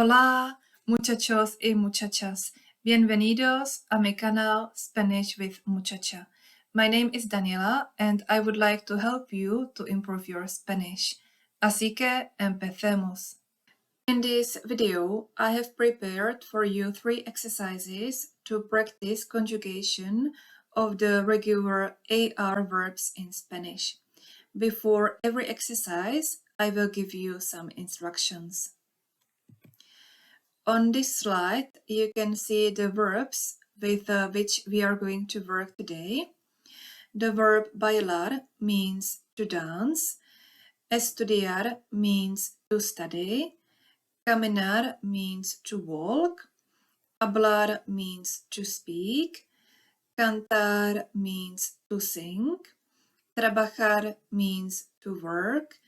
Hola, muchachos y muchachas. Bienvenidos a mi canal Spanish with Muchacha. My name is Daniela and I would like to help you to improve your Spanish. Así que empecemos. In this video, I have prepared for you 3 exercises to practice conjugation of the regular AR verbs in Spanish. Before every exercise, I will give you some instructions. On this slide, you can see the verbs with which we are going to work today. The verb bailar means to dance, estudiar means to study, caminar means to walk, hablar means to speak, cantar means to sing, trabajar means to work,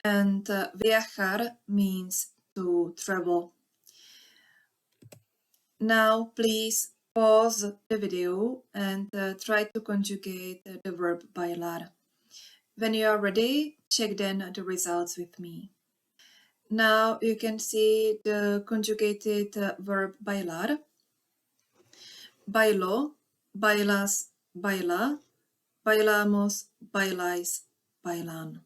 and viajar means to travel. Now please pause the video and try to conjugate the verb bailar. When you are ready, check then the results with me. Now you can see the conjugated verb bailar. Bailo, bailas, baila, bailamos, bailais, bailan.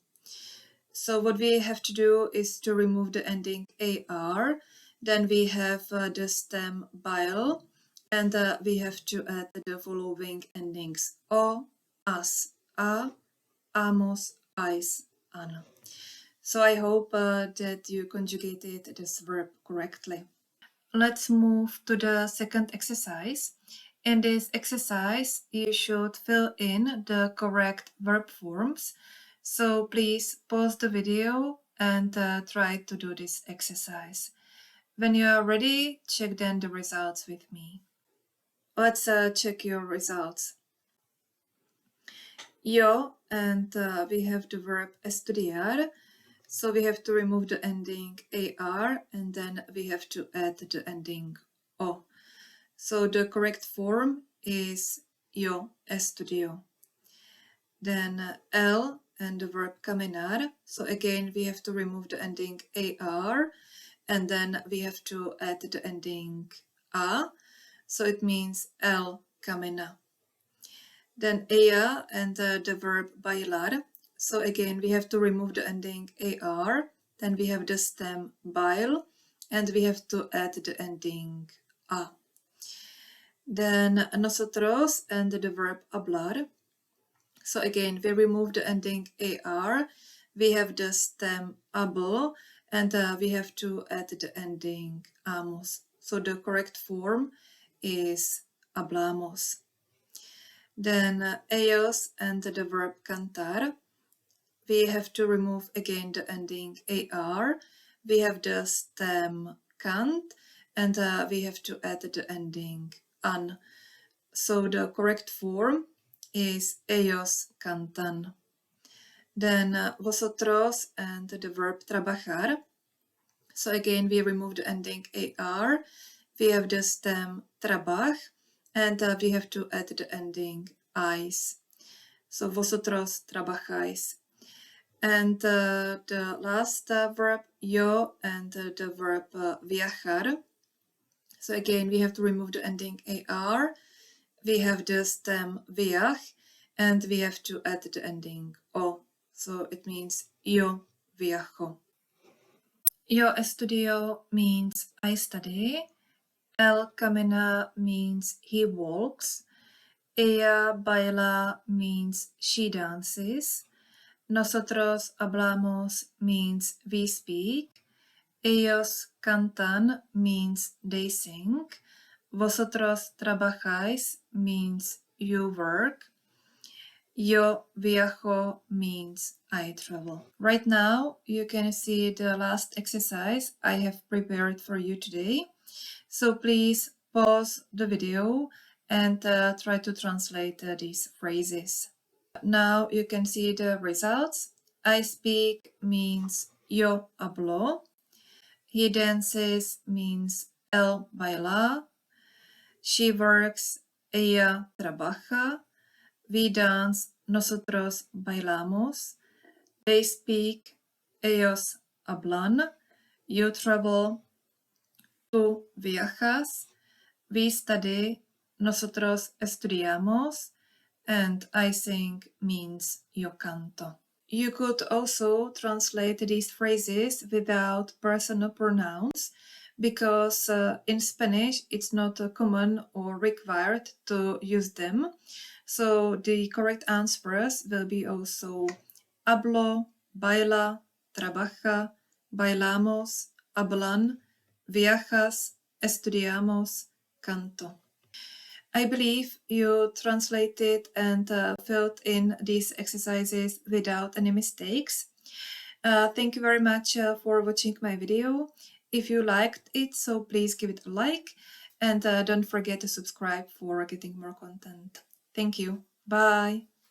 So what we have to do is to remove the ending AR. Then we have the stem bail, and we have to add the following endings: o, as, a, amos, ais, an. So I hope that you conjugated this verb correctly. Let's move to the second exercise. In this exercise, you should fill in the correct verb forms. So please pause the video and try to do this exercise. When you are ready, check then the results with me. Let's check your results. Yo, and we have the verb estudiar. So we have to remove the ending AR and then we have to add the ending O. So the correct form is yo estudio. Then L and the verb caminar. So again, we have to remove the ending AR and then we have to add the ending A. So it means el camina. Then ella and the verb bailar. So again, we have to remove the ending AR. Then we have the stem bail and we have to add the ending A. Then nosotros and the verb hablar. So again, we remove the ending AR. We have the stem abo and we have to add the ending amos. So the correct form is hablamos. Then ellos and the verb cantar. We have to remove again the ending AR. We have the stem cant and we have to add the ending an. So the correct form is ellos cantan. Then vosotros and the verb trabajar. So again, we remove the ending AR. We have the stem trabaj and we have to add the ending ais. So vosotros trabajáis. And the last verb yo and the verb viajar. So again, we have to remove the ending AR. We have the stem viaj and we have to add the ending o. So it means yo viajo. Yo estudio means I study. El camina means he walks. Ella baila means she dances. Nosotros hablamos means we speak. Ellos cantan means they sing. Vosotros trabajáis means you work. Yo viajo means I travel. Right now, you can see the last exercise I have prepared for you today. So please pause the video and try to translate these phrases. Now you can see the results. I speak means yo hablo. He dances means él baila. She works, ella trabaja. We dance, nosotros bailamos. They speak, ellos hablan. You travel, Tú viajas, we study, nosotros estudiamos, and I sing means yo canto. You could also translate these phrases without personal pronouns because in Spanish it's not common or required to use them. So the correct answers will be also hablo, baila, trabaja, bailamos, hablan, viajas, estudiamos, canto. I believe you translated and filled in these exercises without any mistakes. Thank you very much for watching my video. If you liked it, so please give it a like and don't forget to subscribe for getting more content. Thank you. Bye.